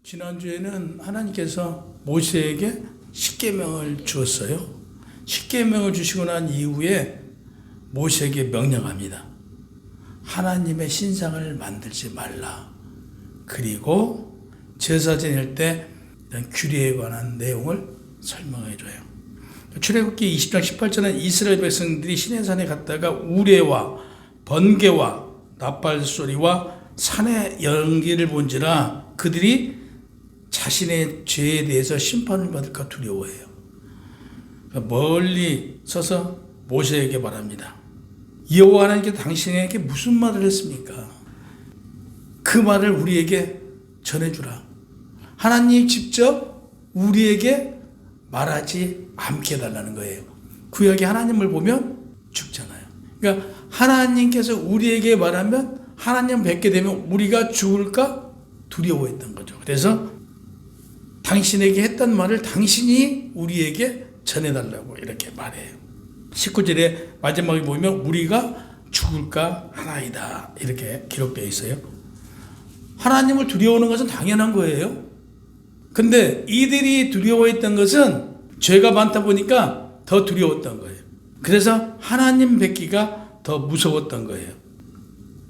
지난주에는 하나님께서 모세에게 십계명을 주었어요. 십계명을 주시고 난 이후에 모세에게 명령합니다. 하나님의 신상을 만들지 말라. 그리고 제사 지낼 때 규례에 관한 내용을 설명해 줘요. 출애굽기 20장 18절은 이스라엘 백성들이 시내산에 갔다가 우레와 번개와 나팔소리와 산의 연기를 본지라 그들이 자신의 죄에 대해서 심판을 받을까 두려워해요. 멀리 서서 모세에게 말합니다. 여호와 하나님께서 당신에게 무슨 말을 했습니까? 그 말을 우리에게 전해주라. 하나님이 직접 우리에게 말하지 않게 해달라는 거예요. 구약의 하나님을 보면 죽잖아요. 그러니까 하나님께서 우리에게 말하면 하나님 뵙게 되면 우리가 죽을까 두려워했던 거죠. 그래서 당신에게 했던 말을 당신이 우리에게 전해달라고 이렇게 말해요. 19절에 마지막에 보면 우리가 죽을까 하나이다 이렇게 기록되어 있어요. 하나님을 두려워하는 것은 당연한 거예요. 근데 이들이 두려워했던 것은 죄가 많다 보니까 더 두려웠던 거예요. 그래서 하나님 뵙기가 더 무서웠던 거예요.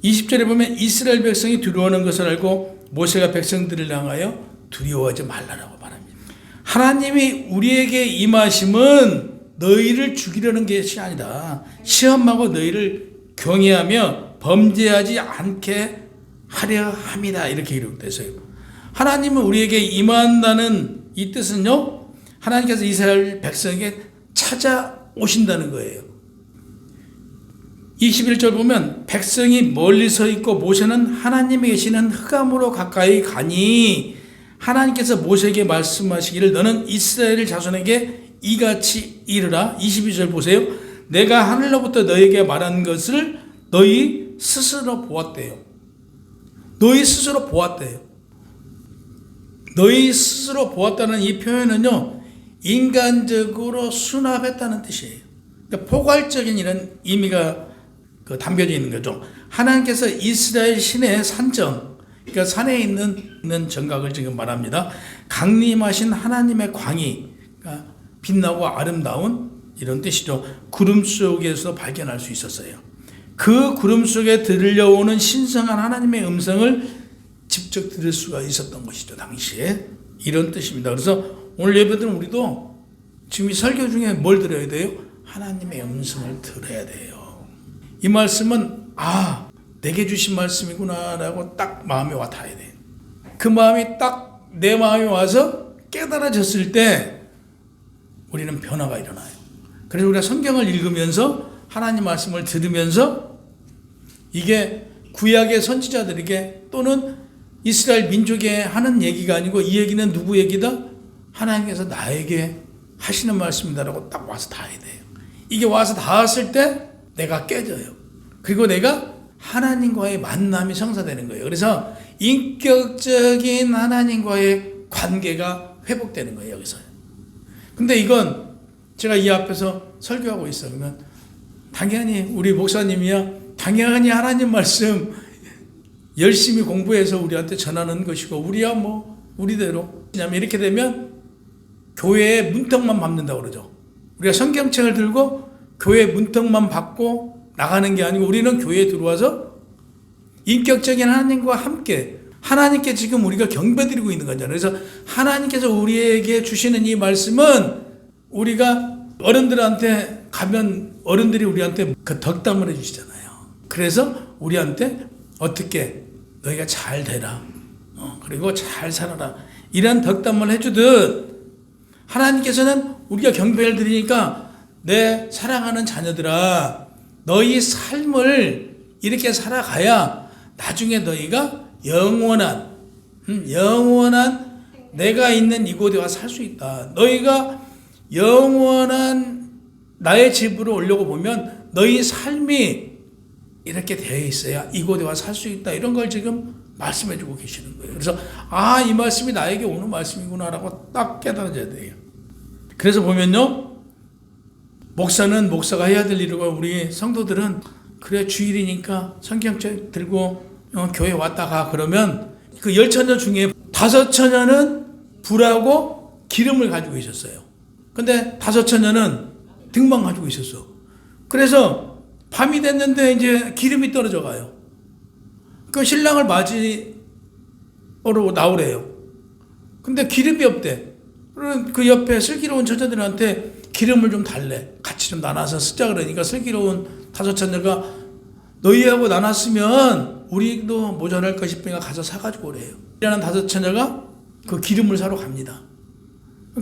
20절에 보면 이스라엘 백성이 두려워하는 것을 알고 모세가 백성들을 향하여 두려워하지 말라라고 말합니다. 하나님이 우리에게 임하심은 너희를 죽이려는 것이 아니라 시험하고 너희를 경외하며 범죄하지 않게 하려 함이다 이렇게 기록되어요. 하나님은 우리에게 임한다는 이 뜻은요, 하나님께서 이스라엘 백성에게 찾아오신다는 거예요. 21절 보면 백성이 멀리 서 있고 모세는 하나님이 계시는 흑암으로 가까이 가니 하나님께서 모세에게 말씀하시기를 너는 이스라엘 자손에게 이같이 이르라. 22절 보세요. 내가 하늘로부터 너에게 말한 것을 너희 스스로 보았대요. 너희 스스로 보았대요. 너희 스스로 보았다는 이 표현은요, 인간적으로 수납했다는 뜻이에요. 그러니까 포괄적인 이런 의미가 담겨져 있는 거죠. 하나님께서 이스라엘 시내 산정, 그러니까 산에 있는 정각을 지금 말합니다. 강림하신 하나님의 광이, 그러니까 빛나고 아름다운 이런 뜻이죠. 구름 속에서 발견할 수 있었어요. 그 구름 속에 들려오는 신성한 하나님의 음성을 직접 들을 수가 있었던 것이죠. 당시에 이런 뜻입니다. 그래서 오늘 예배들은 우리도 지금 이 설교 중에 뭘 들어야 돼요? 하나님의 음성을 들어야 돼요. 이 말씀은 내게 주신 말씀이구나 라고 딱 마음에 와 닿아야 돼요. 그 마음이 딱 내 마음에 와서 깨달아졌을 때 우리는 변화가 일어나요. 그래서 우리가 성경을 읽으면서 하나님 말씀을 들으면서 이게 구약의 선지자들에게 또는 이스라엘 민족에 하는 얘기가 아니고 이 얘기는 누구 얘기다? 하나님께서 나에게 하시는 말씀이다라고 딱 와서 닿아야 돼요. 이게 와서 닿았을 때 내가 깨져요. 그리고 내가 하나님과의 만남이 성사되는 거예요. 그래서 인격적인 하나님과의 관계가 회복되는 거예요. 여기서. 근데 이건 제가 이 앞에서 설교하고 있어. 그러면 당연히 우리 목사님이야 당연히 하나님 말씀 열심히 공부해서 우리한테 전하는 것이고 우리야 우리대로. 왜냐하면 이렇게 되면 교회의 문턱만 밟는다고 그러죠. 우리가 성경책을 들고 교회 문턱만 밟고 나가는 게 아니고 우리는 교회에 들어와서 인격적인 하나님과 함께 하나님께 지금 우리가 경배드리고 있는 거잖아요. 그래서 하나님께서 우리에게 주시는 이 말씀은 우리가 어른들한테 가면 어른들이 우리한테 그 덕담을 해주시잖아요. 그래서 우리한테 어떻게 너희가 잘 되라. 그리고 잘 살아라. 이런 덕담을 해주듯 하나님께서는 우리가 경배를 드리니까 내 사랑하는 자녀들아 너희 삶을 이렇게 살아가야 나중에 너희가 영원한 내가 있는 이곳에 와서 살 수 있다. 너희가 영원한 나의 집으로 오려고 보면 너희 삶이 이렇게 되어 있어야 이곳에 와서 살 수 있다. 이런 걸 지금 말씀해 주고 계시는 거예요. 그래서 이 말씀이 나에게 오는 말씀이구나라고 딱 깨달아져야 돼요. 그래서 보면요, 목사는 목사가 해야 될 일이고 우리 성도들은 그래 주일이니까 성경책 들고 교회 왔다가 그러면 그 열처녀 중에 다섯 처녀는 불하고 기름을 가지고 있었어요. 근데 다섯 처녀는 등만 가지고 있었어. 그래서 밤이 됐는데 이제 기름이 떨어져 가요. 그 신랑을 맞이하러 나오래요. 근데 기름이 없대. 그 옆에 슬기로운 처녀들한테 기름을 좀 달래. 같이 좀 나눠서 쓰자 그러니까 슬기로운 다섯 처녀가 너희하고 나눴으면 우리도 모자랄 것 싶으니까 가서 사가지고 오래요. 이라는 다섯 처녀가 그 기름을 사러 갑니다.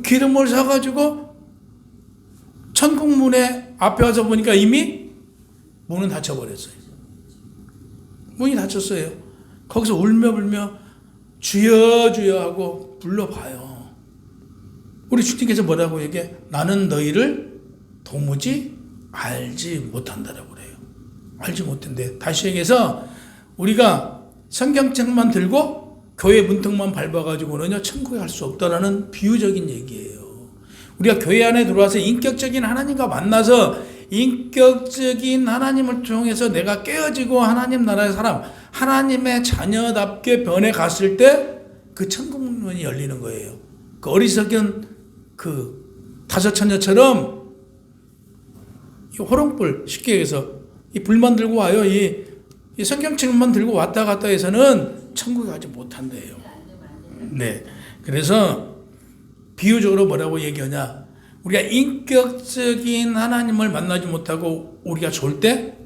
기름을 사가지고 천국문에 앞에 와서 보니까 이미 문은 닫혀버렸어요. 문이 닫혔어요. 거기서 울며불며 주여 주여 하고 불러봐요. 우리 주님께서 뭐라고 얘기해? 나는 너희를 도무지 알지 못한다라고 그래요. 알지 못한대. 다시 얘기해서 우리가 성경책만 들고 교회 문턱만 밟아가지고는요 천국에 갈 수 없다라는 비유적인 얘기예요. 우리가 교회 안에 들어와서 인격적인 하나님과 만나서 인격적인 하나님을 통해서 내가 깨어지고 하나님 나라의 사람, 하나님의 자녀답게 변해갔을 때 그 천국 문이 열리는 거예요. 그 어리석은 그 다섯 처녀처럼 이 호롱불, 쉽게 얘기해서 이 불만 들고 와요. 이 성경책만 들고 왔다 갔다 해서는 천국에 가지 못한대요. 네. 그래서 비유적으로 뭐라고 얘기하냐? 우리가 인격적인 하나님을 만나지 못하고 우리가 좋을 때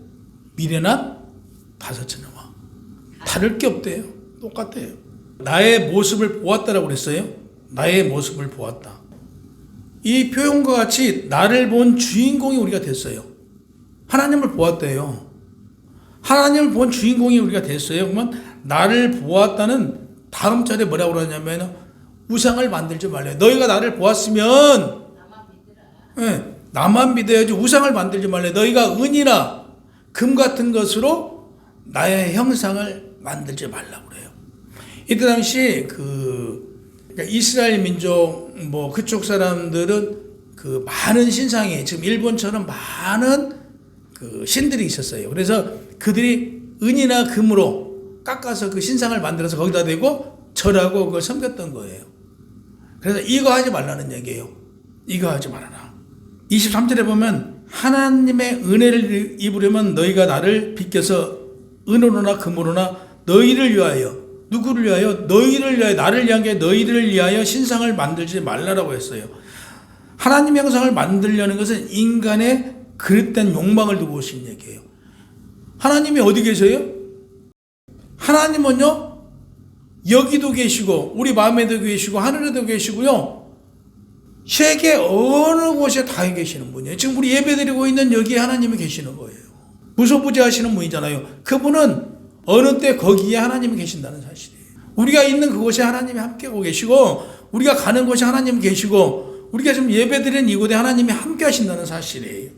미련한 다섯 처녀와 다를 게 없대요. 똑같대요. 나의 모습을 보았다라고 그랬어요. 나의 모습을 보았다. 이 표현과 같이 나를 본 주인공이 우리가 됐어요. 하나님을 보았대요. 하나님을 본 주인공이 우리가 됐어요. 그러면 나를 보았다는 다음 절에 뭐라고 그러냐면 우상을 만들지 말래. 너희가 나를 보았으면 나만 믿어야지 우상을 만들지 말래. 너희가 은이나 금 같은 것으로 나의 형상을 만들지 말라고 그래요. 이때 당시 그러니까 이스라엘 민족 뭐 그쪽 사람들은 그 많은 신상이 지금 일본처럼 많은 그 신들이 있었어요. 그래서 그들이 은이나 금으로 깎아서 그 신상을 만들어서 거기다 대고 절하고 그걸 섬겼던 거예요. 그래서 이거 하지 말라는 얘기예요. 이거 하지 말아라. 23절에 보면 하나님의 은혜를 입으려면 너희가 나를 빗겨서 은으로나 금으로나 너희를 위하여, 누구를 위하여? 너희를 위하여, 나를 위한 게 너희를 위하여 신상을 만들지 말라라고 했어요. 하나님의 형상을 만들려는 것은 인간의 그릇된 욕망을 두고 오신 얘기예요. 하나님이 어디 계세요? 하나님은요 여기도 계시고 우리 마음에도 계시고 하늘에도 계시고요 세계 어느 곳에 다 계시는 분이에요. 지금 우리 예배드리고 있는 여기에 하나님이 계시는 거예요. 무소부재하시는 분이잖아요. 그분은 어느 때 거기에 하나님이 계신다는 사실이에요. 우리가 있는 그곳에 하나님이 함께하고 계시고 우리가 가는 곳에 하나님이 계시고 우리가 지금 예배드리는 이곳에 하나님이 함께 하신다는 사실이에요.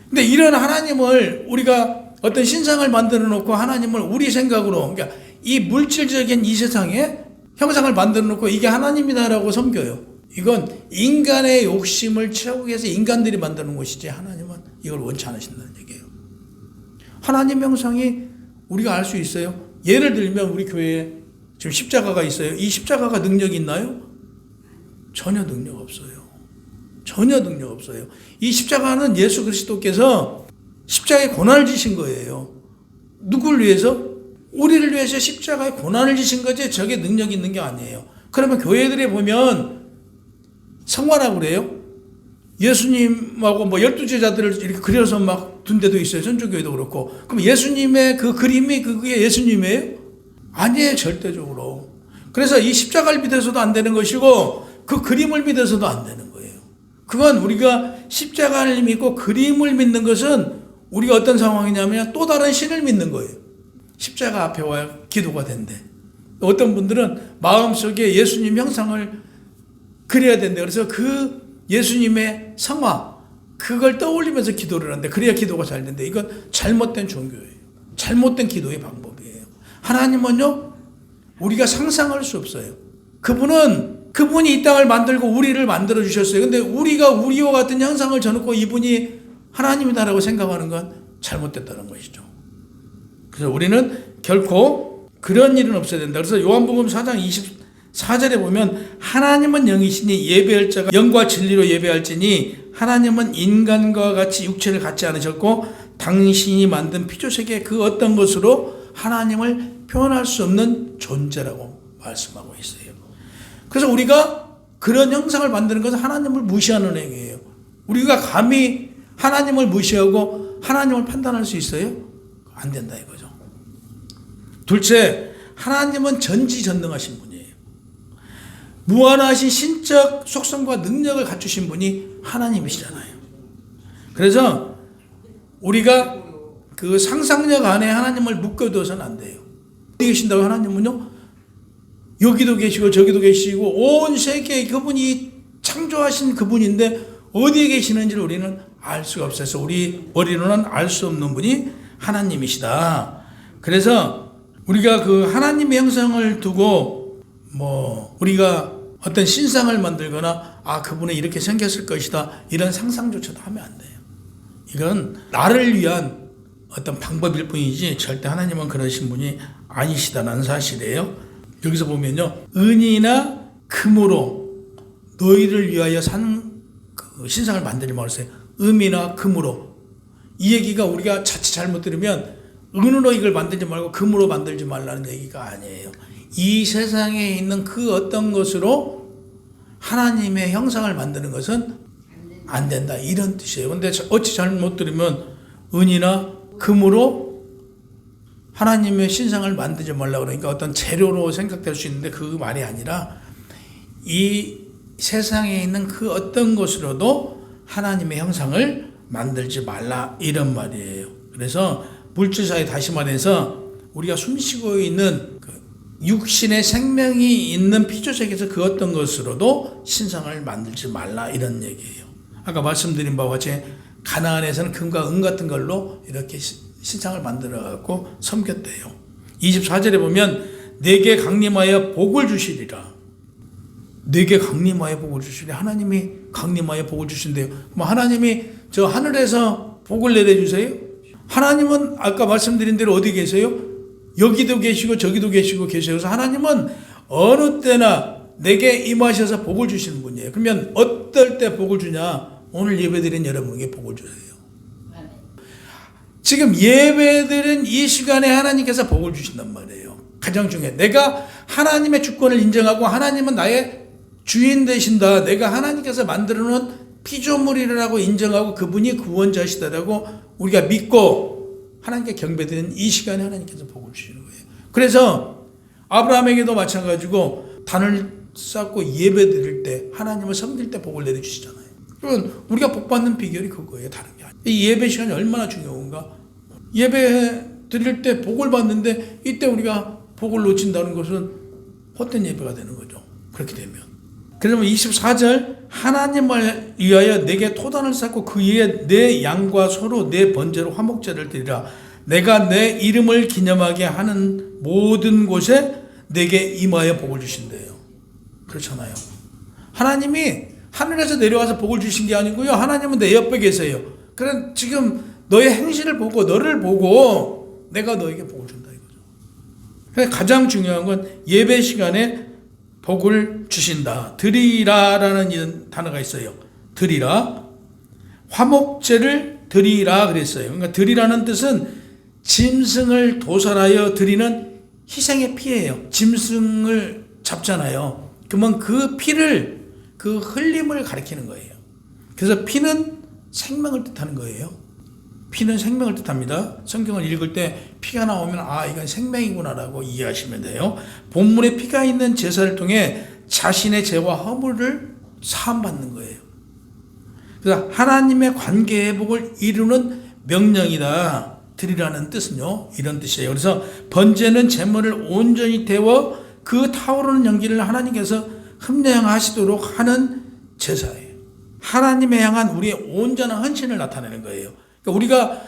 근데 이런 하나님을 우리가 어떤 신상을 만들어 놓고 하나님을 우리 생각으로, 그러니까 이 물질적인 이 세상에 형상을 만들어 놓고 이게 하나님이다라고 섬겨요. 이건 인간의 욕심을 채우기 위해서 인간들이 만드는 것이지 하나님은 이걸 원치 않으신다는 얘기예요. 하나님 형상이 우리가 알 수 있어요. 예를 들면 우리 교회에 지금 십자가가 있어요. 이 십자가가 능력이 있나요? 전혀 능력 없어요. 전혀 능력 없어요. 이 십자가는 예수 그리스도께서 십자가의 고난을 지신 거예요. 누구를 위해서? 우리를 위해서 십자가의 고난을 지신 거지 저게 능력이 있는 게 아니에요. 그러면 교회들에 보면 성화라고 그래요. 예수님하고 뭐 12제자들을 이렇게 그려서 막 둔 데도 있어요. 천주교회도 그렇고. 그럼 예수님의 그 그림이 그게 예수님이에요? 아니에요. 절대적으로. 그래서 이 십자가를 믿어서도 안 되는 것이고 그 그림을 믿어서도 안 되는 거예요. 그건 우리가 십자가를 믿고 그림을 믿는 것은 우리가 어떤 상황이냐면 또 다른 신을 믿는 거예요. 십자가 앞에 와야 기도가 된대. 어떤 분들은 마음속에 예수님 형상을 그려야 된대. 그래서 그 예수님의 성화 그걸 떠올리면서 기도를 하는데 그래야 기도가 잘 된대. 이건 잘못된 종교예요. 잘못된 기도의 방법이에요. 하나님은요 우리가 상상할 수 없어요. 그분이 이 땅을 만들고 우리를 만들어 주셨어요. 근데 우리가 우리와 같은 형상을 져놓고 이분이 하나님이다라고 생각하는 건 잘못됐다는 것이죠. 그래서 우리는 결코 그런 일은 없어야 된다. 그래서 요한복음 4장 4절에 보면 하나님은 영이시니 예배할 자가 영과 진리로 예배할지니 하나님은 인간과 같이 육체를 갖지 않으셨고 당신이 만든 피조세계 그 어떤 것으로 하나님을 표현할 수 없는 존재라고 말씀하고 있어요. 그래서 우리가 그런 형상을 만드는 것은 하나님을 무시하는 행위예요. 우리가 감히 하나님을 무시하고 하나님을 판단할 수 있어요? 안 된다 이거죠. 둘째, 하나님은 전지전능하신 분이에요. 무한하신 신적 속성과 능력을 갖추신 분이 하나님이시잖아요. 그래서 우리가 그 상상력 안에 하나님을 묶어둬서는 안 돼요. 어디 계신다고 하나님은요? 여기도 계시고 저기도 계시고 온 세계에 그분이 창조하신 그분인데 어디에 계시는지를 우리는 알 수가 없어서 우리 머리로는 알 수 없는 분이 하나님이시다. 그래서 우리가 그 하나님의 형상을 두고 우리가 어떤 신상을 만들거나 그분은 이렇게 생겼을 것이다 이런 상상조차도 하면 안 돼요. 이건 나를 위한 어떤 방법일 뿐이지 절대 하나님은 그러신 분이 아니시다는 사실이에요. 여기서 보면요, 은이나 금으로 너희를 위하여 산 그 신상을 만들지 말았어요. 음이나 금으로. 이 얘기가 우리가 자칫 잘못 들으면 은으로 이걸 만들지 말고 금으로 만들지 말라는 얘기가 아니에요. 이 세상에 있는 그 어떤 것으로 하나님의 형상을 만드는 것은 안 된다 이런 뜻이에요. 근데 어찌 잘못 들으면 은이나 금으로 하나님의 신상을 만들지 말라고 그러니까 어떤 재료로 생각될 수 있는데 그 말이 아니라 이 세상에 있는 그 어떤 것으로도 하나님의 형상을 만들지 말라 이런 말이에요. 그래서 물질사에 다시 말해서 우리가 숨쉬고 있는 그 육신의 생명이 있는 피조세계에서 그 어떤 것으로도 신상을 만들지 말라 이런 얘기예요. 아까 말씀드린 바와 같이 가나안에서는 금과 은 같은 걸로 이렇게 신상을 만들어 갖고 섬겼대요. 24절에 보면 내게 강림하여 복을 주시리라. 내게 강림하여 복을 주시리라. 하나님이 강림하여 복을 주신대요. 하나님이 저 하늘에서 복을 내려주세요? 하나님은 아까 말씀드린 대로 어디 계세요? 여기도 계시고 저기도 계시고 계세요. 그래서 하나님은 어느 때나 내게 임하셔서 복을 주시는 분이에요. 그러면 어떨 때 복을 주냐? 오늘 예배드린 여러분에게 복을 주세요. 지금 예배드린 이 시간에 하나님께서 복을 주신단 말이에요. 가장 중요해. 내가 하나님의 주권을 인정하고 하나님은 나의 주인 되신다. 내가 하나님께서 만들어 놓은 피조물이라고 인정하고 그분이 구원자시다라고 우리가 믿고 하나님께 경배드리는 이 시간에 하나님께서 복을 주시는 거예요. 그래서 아브라함에게도 마찬가지고 단을 쌓고 예배드릴 때 하나님을 섬길 때 복을 내려주시잖아요. 그러면 우리가 복 받는 비결이 그거예요. 다른 게 아니에요. 이 예배 시간이 얼마나 중요한가. 예배 드릴 때 복을 받는데 이때 우리가 복을 놓친다는 것은 헛된 예배가 되는 거죠. 그렇게 되면. 그러면 24절 하나님을 위하여 내게 토단을 쌓고 그 위에 내 양과 소로 내 번제로 화목제를 드리라. 내가 내 이름을 기념하게 하는 모든 곳에 내게 임하여 복을 주신대요. 그렇잖아요. 하나님이 하늘에서 내려와서 복을 주신 게 아니고요. 하나님은 내 옆에 계세요. 그래 지금 너의 행실을 보고 너를 보고 내가 너에게 복을 준다 이거죠. 그래서 가장 중요한 건 예배 시간에 복을 주신다. 드리라라는 이런 단어가 있어요. 드리라. 화목제를 드리라 그랬어요. 그러니까 드리라는 뜻은 짐승을 도살하여 드리는 희생의 피예요. 짐승을 잡잖아요. 그러면 그 피를 그 흘림을 가리키는 거예요. 그래서 피는 생명을 뜻하는 거예요. 피는 생명을 뜻합니다. 성경을 읽을 때 피가 나오면 이건 생명이구나라고 이해하시면 돼요. 본문에 피가 있는 제사를 통해 자신의 죄와 허물을 사함받는 거예요. 그래서 하나님의 관계 회복을 이루는 명령이다. 드리라는 뜻은요. 이런 뜻이에요. 그래서 번제는 제물을 온전히 데워 그 타오르는 연기를 하나님께서 흠량하시도록 하는 제사예요. 하나님에 향한 우리의 온전한 헌신을 나타내는 거예요. 그러니까 우리가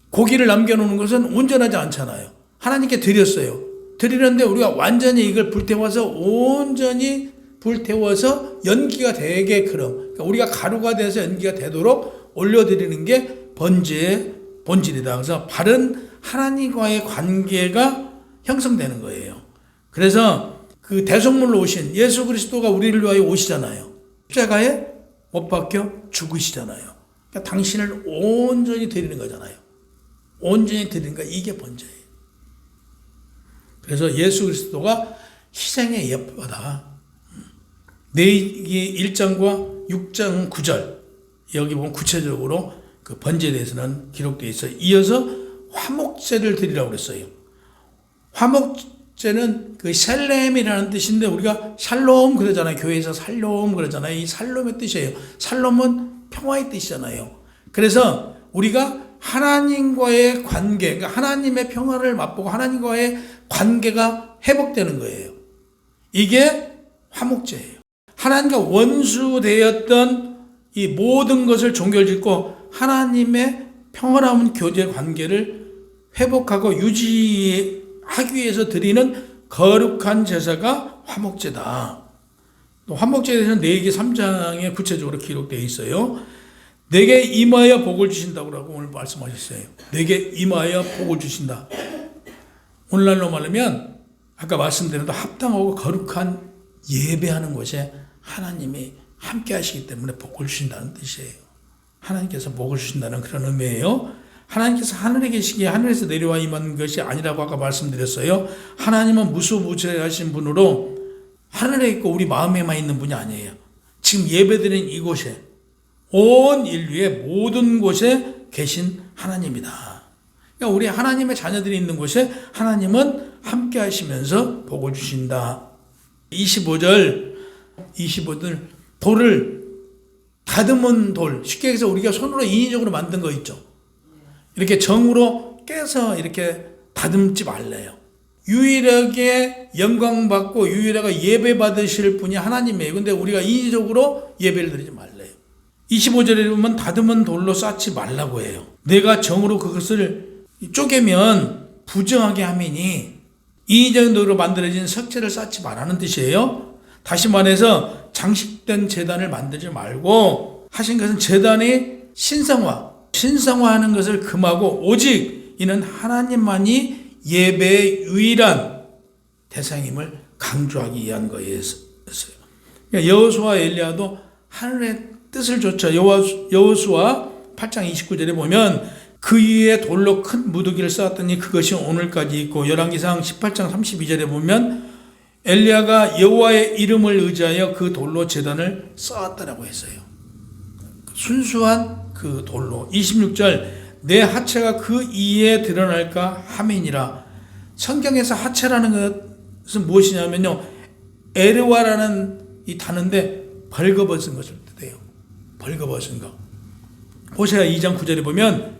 고기를 남겨놓는 것은 온전하지 않잖아요. 하나님께 드렸어요. 드리는데 우리가 완전히 이걸 불태워서 온전히 불태워서 연기가 되게 그러니까 우리가 가루가 돼서 연기가 되도록 올려드리는 게 번제의 본질이다. 그래서 바른 하나님과의 관계가 형성되는 거예요. 그래서 그 대속물로 오신 예수 그리스도가 우리를 위하여 오시잖아요. 십자가에 못 박혀 죽으시잖아요. 그러니까 당신을 온전히 드리는 거잖아요. 온전히 드리는 거, 이게 번제예요. 그래서 예수 그리스도가 희생의 예보다 레위기 1장과 6장 9절 여기 보면 구체적으로 그 번제에 대해서는 기록되어 있어요. 이어서 화목제를 드리라고 그랬어요. 화목제는 그 샬렘이라는 뜻인데 우리가 샬롬 그러잖아요. 교회에서 샬롬 그러잖아요. 이 샬롬의 뜻이에요. 샬롬은 평화의 뜻이잖아요. 그래서 우리가 하나님과의 관계, 그러니까 하나님의 평화를 맛보고 하나님과의 관계가 회복되는 거예요. 이게 화목제예요. 하나님과 원수되었던 이 모든 것을 종결짓고 하나님의 평화로운 교제 관계를 회복하고 유지하기 위해서 드리는 거룩한 제사가 화목제다. 또 화목제에 대해서는 레위기 3장에 구체적으로 기록되어 있어요. 내게 임하여 복을 주신다고 오늘 말씀하셨어요. 내게 임하여 복을 주신다. 오늘날로 말하면 아까 말씀드린 대로 합당하고 거룩한 예배하는 곳에 하나님이 함께 하시기 때문에 복을 주신다는 뜻이에요. 하나님께서 복을 주신다는 그런 의미예요. 하나님께서 하늘에 계시기에 하늘에서 내려와 임하는 것이 아니라고 아까 말씀드렸어요. 하나님은 무소부재하신 분으로 하늘에 있고 우리 마음에만 있는 분이 아니에요. 지금 예배드린 이곳에 온 인류의 모든 곳에 계신 하나님이다. 그러니까 우리 하나님의 자녀들이 있는 곳에 하나님은 함께 하시면서 복을 주신다. 25절 돌을 다듬은 돌, 쉽게 해서 우리가 손으로 인위적으로 만든 거 있죠. 이렇게 정으로 깨서 이렇게 다듬지 말래요. 유일하게 영광받고 유일하게 예배 받으실 분이 하나님이에요. 근데 우리가 인위적으로 예배를 드리지 말래요. 25절에 보면 다듬은 돌로 쌓지 말라고 해요. 내가 정으로 그것을 쪼개면 부정하게 하매니 인위적인 돌로 만들어진 석재를 쌓지 말라는 뜻이에요. 다시 말해서 장식된 제단을 만들지 말고 하신 것은 제단의 신성화하는 것을 금하고 오직 이는 하나님만이 예배의 유일한 대상임을 강조하기 위한 거였어요. 그러니까 여호수아와 엘리야도 하늘의 뜻을 좇아 여호수아 8장 29절에 보면 그 위에 돌로 큰 무더기를 쌓았더니 그것이 오늘까지 있고 열왕기상 18장 32절에 보면 엘리야가 여호와의 이름을 의지하여 그 돌로 제단을 쌓았다라고 했어요. 순수한 그 돌로. 26절 내 하체가 그 이에 드러날까 하매니라. 성경에서 하체라는 것은 무엇이냐면요, 에르와라는 이 단어인데 벌거벗은 것을 뜻해요. 벌거벗은 것. 호세아 2장 9절에 보면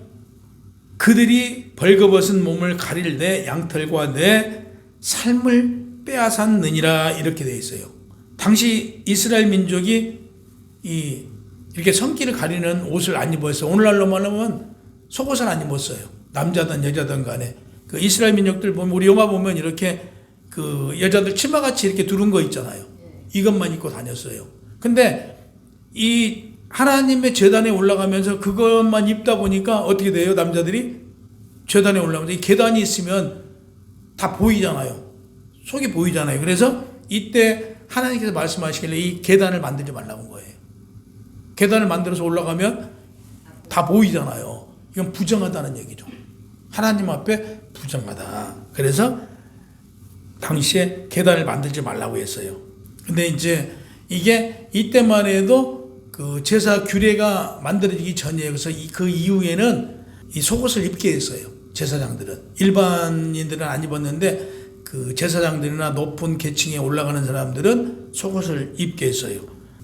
그들이 벌거벗은 몸을 가릴 내 양털과 내 삶을 빼앗았느니라 이렇게 되어 있어요. 당시 이스라엘 민족이 이렇게 성기를 가리는 옷을 안 입었어요. 오늘날로 말하면 속옷을 안 입었어요. 남자든 여자든 간에. 그 이스라엘 민족들 보면 우리 영화 보면 이렇게 그 여자들 치마같이 이렇게 두른 거 있잖아요. 이것만 입고 다녔어요. 근데 이 하나님의 제단에 올라가면서 그것만 입다 보니까 어떻게 돼요? 남자들이 제단에 올라가면서 이 계단이 있으면 다 보이잖아요. 속이 보이잖아요. 그래서 이때 하나님께서 말씀하시길래 이 계단을 만들지 말라고 거예요. 계단을 만들어서 올라가면 다 보이잖아요. 이건 부정하다는 얘기죠. 하나님 앞에 부정하다. 그래서 당시에 계단을 만들지 말라고 했어요. 근데 이제 이게 이때만 해도 그 제사 규례가 만들어지기 전이에요. 그래서 그 이후에는 이 속옷을 입게 했어요. 제사장들은. 일반인들은 안 입었는데 그 제사장들이나 높은 계층에 올라가는 사람들은 속옷을 입게 했어요.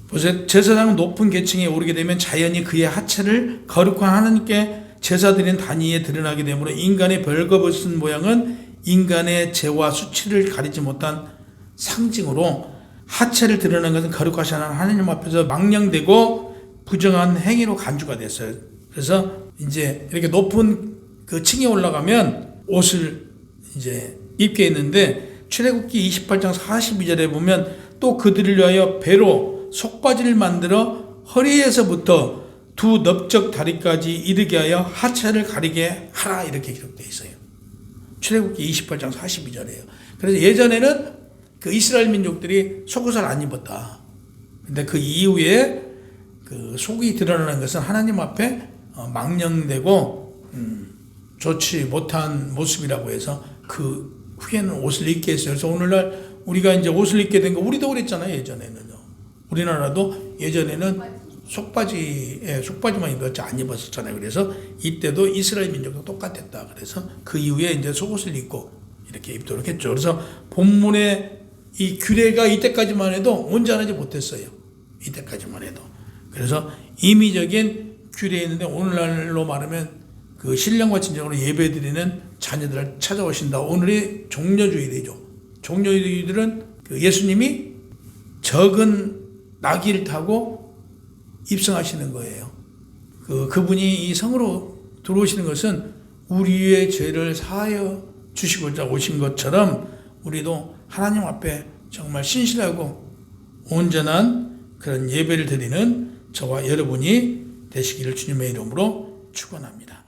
보세요. 제사장은 높은 계층에 오르게 되면 자연히 그의 하체를 거룩한 하나님께 제사드린 단위에 드러나게 되므로 인간의 벌거벗은 모양은 인간의 죄와 수치를 가리지 못한 상징으로 하체를 드러낸 것은 거룩하신 하나님 앞에서 망령되고 부정한 행위로 간주가 됐어요. 그래서 이제 이렇게 높은 그 층에 올라가면 옷을 이제 입게 했는데 출애굽기 28장 42절에 보면 또 그들을 위하여 배로 속바지를 만들어 허리에서부터 두 넓적 다리까지 이르게 하여 하체를 가리게 하라 이렇게 기록되어 있어요. 출애굽기 28장 42절이에요. 그래서 예전에는 그 이스라엘 민족들이 속옷을 안 입었다. 근데 그 이후에 그 속이 드러나는 것은 하나님 앞에 망령되고 좋지 못한 모습이라고 해서 그 후에는 옷을 입게 했어요. 그래서 오늘날 우리가 이제 옷을 입게 된 거 우리도 그랬잖아요. 예전에는요. 우리나라도 예전에는 속바지만 입었지 안 입었었잖아요. 그래서 이때도 이스라엘 민족도 똑같았다. 그래서 그 이후에 이제 속옷을 입고 이렇게 입도록 했죠. 그래서 본문의 이 규례가 이때까지만 해도 온전하지 못했어요. 이때까지만 해도. 그래서 임의적인 규례였는데 오늘날로 말하면 그 신령과 진정으로 예배드리는 자녀들을 찾아오신다. 오늘의 종려주일이죠. 종려주일들은 그 예수님이 적은 나귀를 타고 입성하시는 거예요. 그분이 이 성으로 들어오시는 것은 우리의 죄를 사하여 주시고자 오신 것처럼 우리도 하나님 앞에 정말 신실하고 온전한 그런 예배를 드리는 저와 여러분이 되시기를 주님의 이름으로 축원합니다.